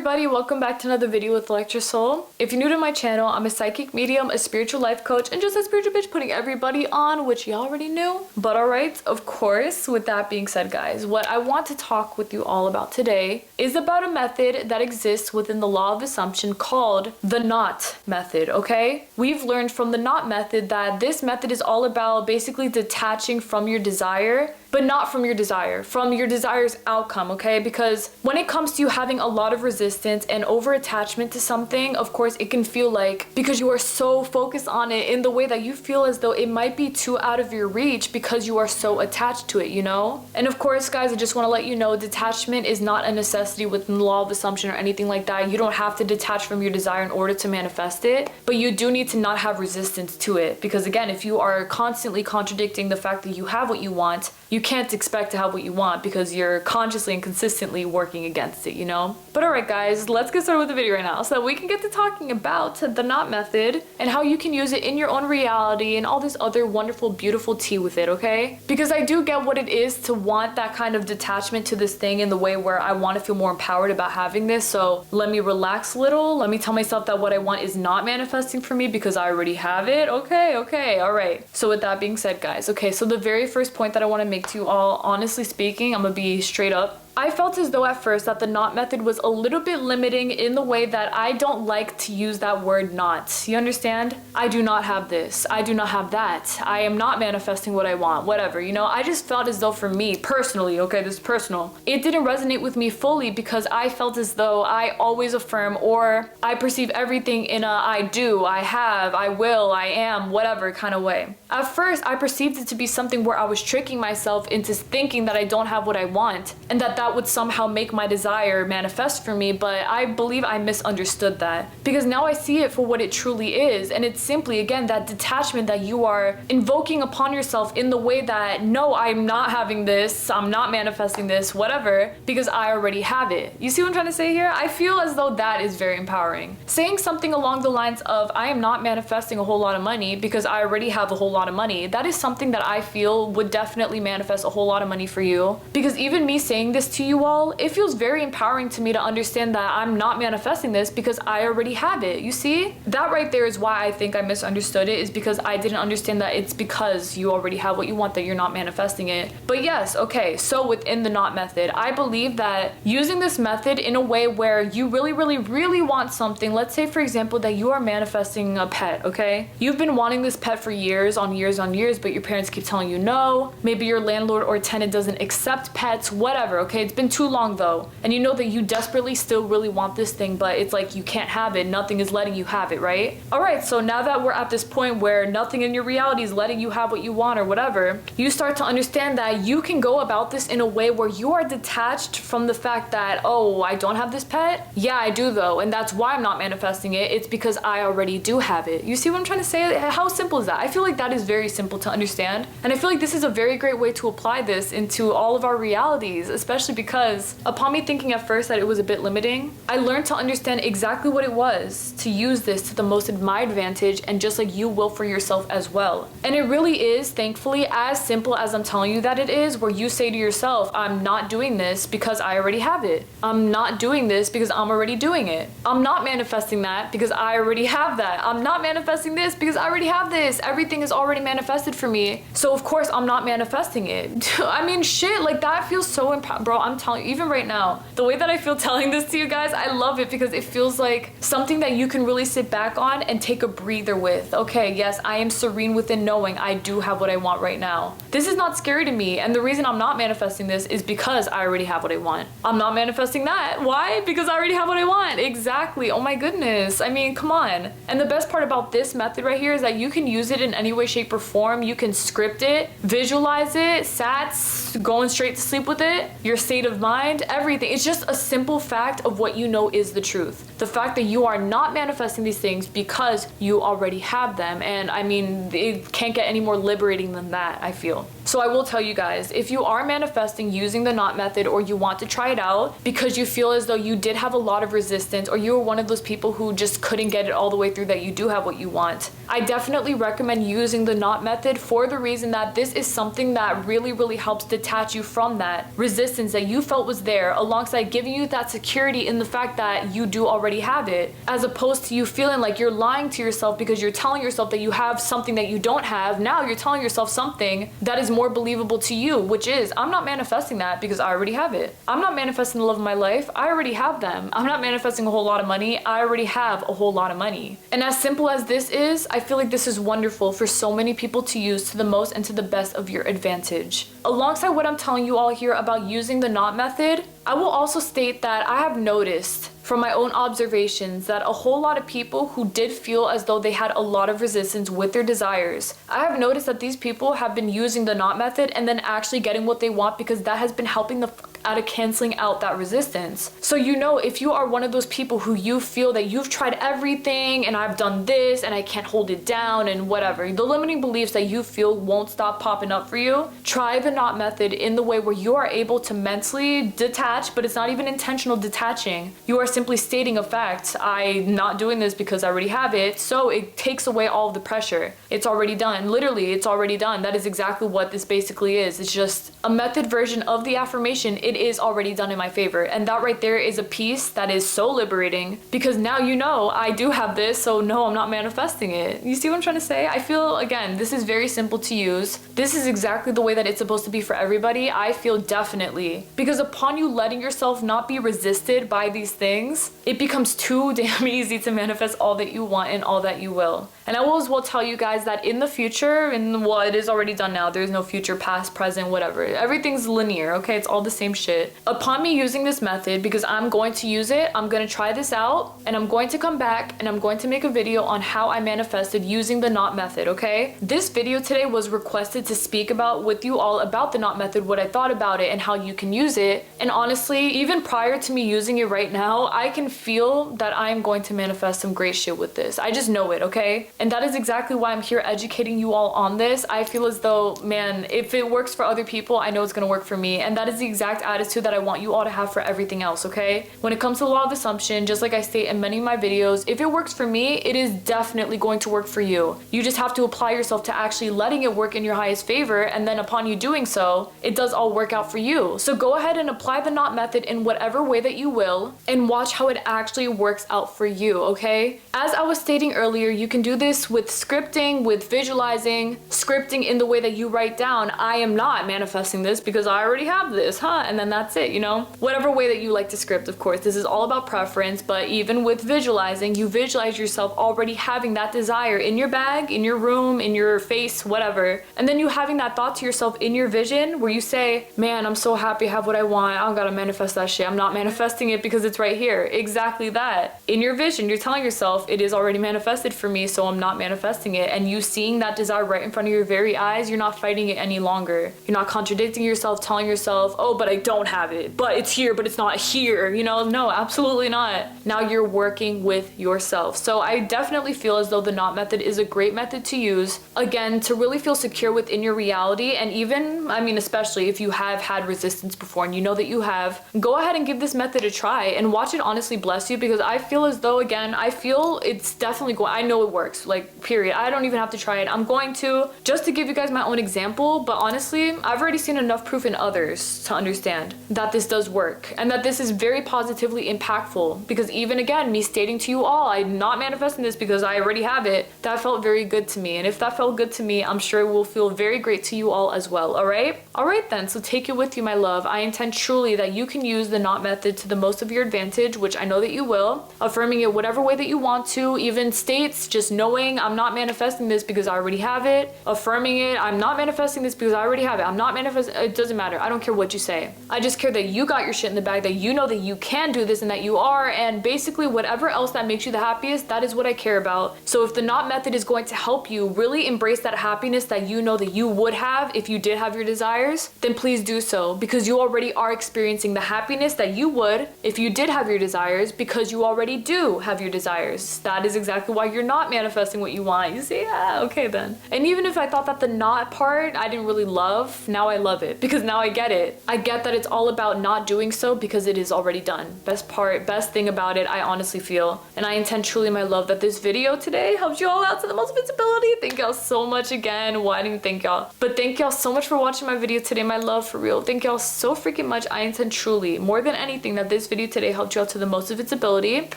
everybody, welcome back to another video with Electra Soul. If you're new to my channel, I'm a psychic medium, a spiritual life coach, and just a spiritual bitch putting everybody on, which you already knew. But alright, of course, with that being said guys, what I want to talk with you all about today is about a method that exists within the law of assumption called the not method, okay? We've learned from the not method that this method is all about basically detaching from your desire, but not from your desire, from your desire's outcome, okay? Because when it comes to you having a lot of resistance and over attachment to something, of course it can feel like, because you are so focused on it in the way that you feel as though it might be too out of your reach because you are so attached to it, you know? And of course guys, I just want to let you know, detachment is not a necessity within the law of assumption or anything like that. You don't have to detach from your desire in order to manifest it, but you do need to not have resistance to it. Because again, if you are constantly contradicting the fact that you have what you want, you can't expect to have what you want because you're consciously and consistently working against it, you know? But alright guys, let's get started with the video right now so that we can get to talking about the not method and how you can use it in your own reality and all this other wonderful, beautiful tea with it, okay? Because I do get what it is to want that kind of detachment to this thing in the way where I want to feel more empowered about having this, so let me relax a little, let me tell myself that what I want is not manifesting for me because I already have it. Okay, alright. So with that being said guys, okay, so the very first point that I want to make to you all, honestly speaking, I'm gonna be straight up, I felt as though at first that the not method was a little bit limiting in the way that I don't like to use that word not. You understand? I do not have this. I do not have that. I am not manifesting what I want, whatever, you know? I just felt as though for me, personally, okay, this is personal, it didn't resonate with me fully because I felt as though I always affirm or I perceive everything in a I do, I have, I will, I am, whatever kind of way. At first, I perceived it to be something where I was tricking myself into thinking that I don't have what I want and that would somehow make my desire manifest for me, but I believe I misunderstood that because now I see it for what it truly is, and it's simply, again, that detachment that you are invoking upon yourself in the way that, no, I'm not having this, I'm not manifesting this, whatever, because I already have it. You see what I'm trying to say here? I feel as though that is very empowering. Saying something along the lines of, I am not manifesting a whole lot of money because I already have a whole lot of money, that is something that I feel would definitely manifest a whole lot of money for you, because even me saying this to you all, it feels very empowering to me to understand that I'm not manifesting this because I already have it. You see? That right there is why I think I misunderstood it, is because I didn't understand that it's because you already have what you want that you're not manifesting it. But yes, okay, so within the not method, I believe that using this method in a way where you really want something, let's say for example that you are manifesting a pet, okay? You've been wanting this pet for years on years, but your parents keep telling you no. Maybe your landlord or tenant doesn't accept pets, whatever, okay? It's been too long though, and you know that you desperately still really want this thing, but it's like you can't have it, nothing is letting you have it, right? Alright, so now that we're at this point where nothing in your reality is letting you have what you want or whatever, you start to understand that you can go about this in a way where you are detached from the fact that, oh, I don't have this pet? Yeah, I do though, and that's why I'm not manifesting it. It's because I already do have it. You see what I'm trying to say? How simple is that? I feel like that is very simple to understand, and I feel like this is a very great way to apply this into all of our realities, especially because upon me thinking at first that it was a bit limiting, I learned to understand exactly what it was to use this to the most of my advantage, and just like you will for yourself as well. And it really is, thankfully, as simple as I'm telling you that it is, where you say to yourself, I'm not doing this because I already have it. I'm not doing this because I'm already doing it. I'm not manifesting that because I already have that. I'm not manifesting this because I already have this. Everything is already manifested for me, so of course I'm not manifesting it. I mean, shit, like that feels so bro, I'm telling you, even right now, the way that I feel telling this to you guys, I love it because it feels like something that you can really sit back on and take a breather with. Okay, yes, I am serene within knowing I do have what I want right now. This is not scary to me, and the reason I'm not manifesting this is because I already have what I want. I'm not manifesting that. Why? Because I already have what I want. Exactly. Oh my goodness. I mean, come on. And the best part about this method right here is that you can use it in any way, shape, or form. You can script it, visualize it, sats, going straight to sleep with it, your state of mind, everything. It's just a simple fact of what you know is the truth. The fact that you are not manifesting these things because you already have them. And I mean, it can't get any more liberating than that, I feel. So I will tell you guys, if you are manifesting using the knot method, or you want to try it out because you feel as though you did have a lot of resistance, or you were one of those people who just couldn't get it all the way through, that you do have what you want, I definitely recommend using the knot method, for the reason that this is something that really, really helps detach you from that resistance that you felt was there, alongside giving you that security in the fact that you do already have it, as opposed to you feeling like you're lying to yourself because you're telling yourself that you have something that you don't have. Now you're telling yourself something that is more believable to you, which is, I'm not manifesting that because I already have it. I'm not manifesting the love of my life, I already have them. I'm not manifesting a whole lot of money, I already have a whole lot of money. And as simple as this is, I feel like this is wonderful for so many people to use to the most and to the best of your advantage. Alongside what I'm telling you all here about using the knot method, I will also state that I have noticed from my own observations that a whole lot of people who did feel as though they had a lot of resistance with their desires, I have noticed that these people have been using the knot method and then actually getting what they want, because that has been helping the fuck out of canceling out that resistance. So you know, if you are one of those people who you feel that you've tried everything and I've done this and I can't hold it down and whatever, the limiting beliefs that you feel won't stop popping up for you, try the knot method in the way where you are able to mentally detach, but it's not even intentional detaching. You are simply stating a fact. I'm not doing this because I already have it, so it takes away all of the pressure. It's already done. Literally, it's already done. That is exactly what this basically is. It's just a method version of the affirmation. It is already done in my favor. And that right there is a piece that is so liberating, because now you know I do have this, so no, I'm not manifesting it. You see what I'm trying to say? I feel, again, this is very simple to use. This is exactly the way that it's supposed to be for everybody, I feel, definitely. Because upon you letting yourself not be resisted by these things, it becomes too damn easy to manifest all that you want and all that you will. And I will as well tell you guys that in the future, and well, it is already done now, there's no future, past, present, whatever. Everything's linear, okay? It's all the same shit. Upon me using this method, because I'm going to use it, I'm going to try this out, and I'm going to come back and I'm going to make a video on how I manifested using the knot method, okay? This video today was requested to speak about with you all about the knot method, what I thought about it and how you can use it. And honestly, even prior to me using it right now, I can feel that I'm going to manifest some great shit with this. I just know it, okay? And that is exactly why I'm here educating you all on this. I feel as though, man, if it works for other people, I know it's gonna work for me. And that is the exact attitude that I want you all to have for everything else, okay? When it comes to the law of assumption, just like I state in many of my videos, if it works for me, it is definitely going to work for you. You just have to apply yourself to actually letting it work in your highest favor, and then upon you doing so, it does all work out for you. So go ahead and apply the knot method in whatever way that you will, and watch how it actually works out for you, okay? As I was stating earlier, you can do this with scripting, with visualizing, scripting in the way that you write down, I am not manifesting this because I already have this, huh? And then that's it, you know? Whatever way that you like to script, of course, this is all about preference, but even with visualizing, you visualize yourself already having that desire in your bag, in your room, in your face, whatever. And then you having that thought to yourself in your vision where you say, man, I'm so happy I have what I want. I don't gotta manifest that shit. I'm not manifesting it because it's right here. Exactly that. In your vision, you're telling yourself it is already manifested for me, so I'm not manifesting it. And you seeing that desire right in front of your very eyes, you're not fighting it any longer. You're not contradicting yourself, telling yourself, oh, but I don't have it, but it's here, but it's not here, you know? No, absolutely not. Now you're working with yourself. So I definitely feel as though the knot method is a great method to use, again, to really feel secure within your reality. And even, I mean, especially if you have had resistance before and you know that you have, go ahead and give this method a try and watch it honestly bless you, because I feel as though, again, I feel it's definitely going, I know it works, like, period. I don't even have to try it. I'm going to, just to give you guys my own example, but honestly, I've already seen enough proof in others to understand that this does work and that this is very positively impactful. Because even again, me stating to you all, I'm not manifesting this because I already have it, that felt very good to me. And if that felt good to me, I'm sure it will feel very great to you all as well, all right? All right then, so take it with you, my love. I intend truly that you can use the knot method to the most of your advantage, which I know that you will, affirming it whatever way that you want to, even states, just knowing I'm not manifesting this because I already have it, affirming it, I'm not manifesting this because I already have it, I'm not manifesting, it doesn't matter. I don't care what you say. I just care that you got your shit in the bag, that you know that you can do this and that you are, and basically whatever else that makes you the happiest, that is what I care about. So if the knot method is going to help you really embrace that happiness that you know that you would have if you did have your desires, then please do so, because you already are experiencing the happiness that you would if you did have your your desires because you already do have your desires. That is exactly why you're not manifesting what you want. You see, yeah, okay then. And even if I thought that the not part I didn't really love, now I love it because now I get it. I get that it's all about not doing so because it is already done. Best thing about it, I honestly feel. And I intend truly, my love, that this video today helps you all out to the most visibility. Thank y'all so much again. Why didn't thank y'all? But thank y'all so much for watching my video today, my love, for real. Thank y'all so freaking much. I intend truly, more than anything, that this video today helped you out to the most of its ability.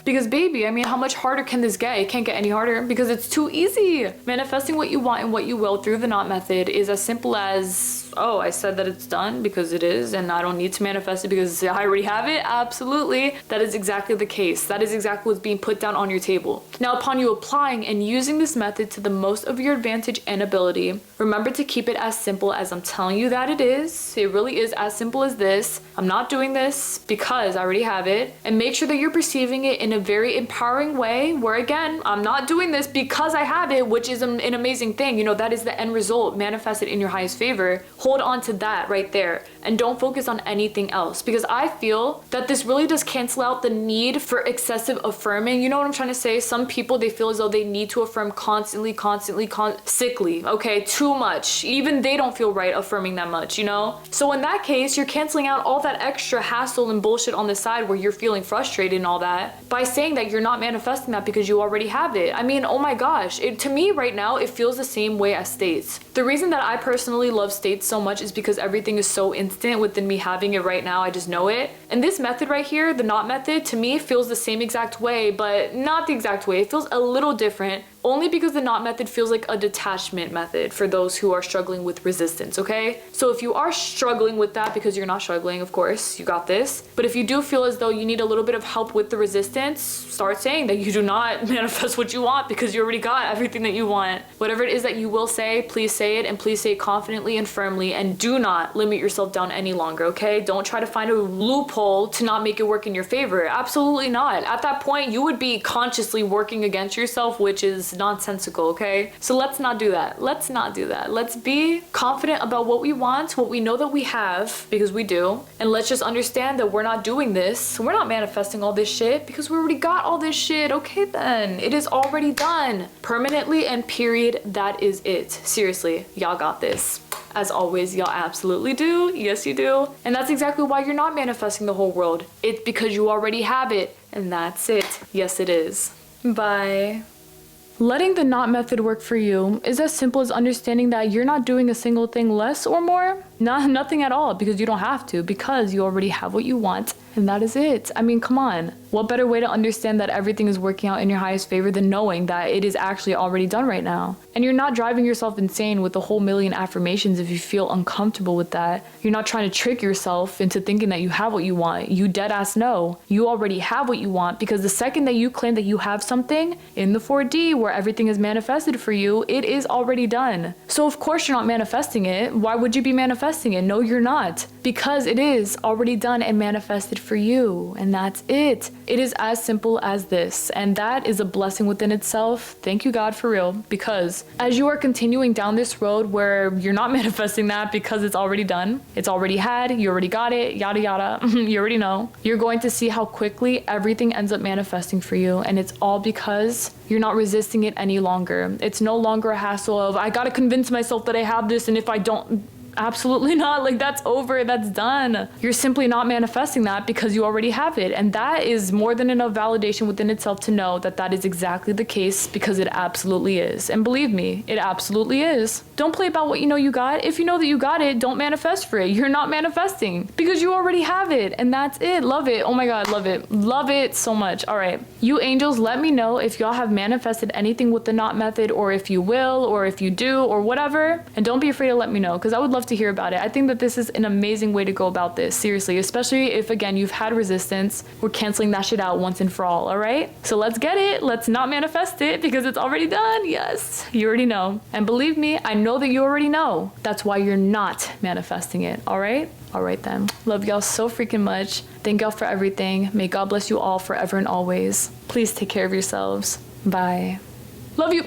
Because baby, I mean, how much harder can this get? It can't get any harder because it's too easy. Manifesting what you want and what you will through the not method is as simple as, oh, I said that it's done because it is, and I don't need to manifest it because I already have it. Absolutely. That is exactly the case. That is exactly what's being put down on your table. Now, upon you applying and using this method to the most of your advantage and ability, remember to keep it as simple as I'm telling you that it is. It really is as simple as this. I'm not doing this because I already have it. And make sure that you're perceiving it in a very empowering way where, again, I'm not doing this because I have it, which is an amazing thing. You know, that is the end result, manifested in your highest favor. Hold on to that right there and don't focus on anything else, because I feel that this really does cancel out the need for excessive affirming. You know what I'm trying to say? Some people, they feel as though they need to affirm constantly, sickly, okay, too much. Even they don't feel right affirming that much, you know? So in that case, you're canceling out all that extra hassle and bullshit on the side where you're feeling frustrated and all that by saying that you're not manifesting that because you already have it. I mean, oh my gosh, to me right now, it feels the same way as states. The reason that I personally love states so much is because everything is so instant within me having it right now. I just know it. And this method right here, the not method, to me feels the same exact way, but not the exact way. It feels a little different, only because the not method feels like a detachment method for those who are struggling with resistance, okay? So if you are struggling with that, because you're not struggling, of course, you got this. But if you do feel as though you need a little bit of help with the resistance, start saying that you do not manifest what you want because you already got everything that you want. Whatever it is that you will say, please say it, and please say it confidently and firmly, and do not limit yourself down any longer, okay? Don't try to find a loophole to not make it work in your favor. Absolutely not. At that point, you would be consciously working against yourself, which is nonsensical, okay? So let's not do that. Let's not do that. Let's be confident about what we want, what we know that we have, because we do. And let's just understand that we're not doing this. We're not manifesting all this shit because we already got all this shit. Okay then. It is already done. Permanently and period. That is it. Seriously, y'all got this. As always, y'all absolutely do. Yes, you do. And that's exactly why you're not manifesting the whole world. It's because you already have it. And that's it. Yes, it is. Bye. Letting the not method work for you is as simple as understanding that you're not doing a single thing less or more. Nothing at all, because you don't have to, because you already have what you want. And that is it. I mean, come on. What better way to understand that everything is working out in your highest favor than knowing that it is actually already done right now? And you're not driving yourself insane with a whole million affirmations if you feel uncomfortable with that. You're not trying to trick yourself into thinking that you have what you want. You dead ass know. You already have what you want, because the second that you claim that you have something in the 4D where everything is manifested for you, it is already done. So of course you're not manifesting it. Why would you be manifesting it? No, you're not. Because it is already done and manifested for you. And that's it. It is as simple as this. And that is a blessing within itself. Thank you, God, for real. Because as you are continuing down this road where you're not manifesting that because it's already done, it's already had, you already got it, yada yada, you already know, you're going to see how quickly everything ends up manifesting for you. And it's all because you're not resisting it any longer. It's no longer a hassle of, I gotta convince myself that I have this, and if I don't, absolutely not. Like, that's over. That's done. You're simply not manifesting that because you already have it. And that is more than enough validation within itself to know that that is exactly the case, because it absolutely is. And believe me, it absolutely is. Don't play about what you know you got. If you know that you got it, don't manifest for it. You're not manifesting because you already have it. And that's it. Love it. Oh my God, love it. Love it so much. All right. You angels, let me know if y'all have manifested anything with the not method, or if you will, or if you do, or whatever. And don't be afraid to let me know, because I would love to hear about it. I think that this is an amazing way to go about this, seriously, especially if, again, you've had resistance. We're canceling that shit out once and for all right? So let's get it. Let's not manifest it because it's already done. Yes, you already know. And believe me, I know that you already know. That's why you're not manifesting it, all right? All right then. Love y'all so freaking much. Thank y'all for everything. May God bless you all forever and always. Please take care of yourselves. Bye. Love you.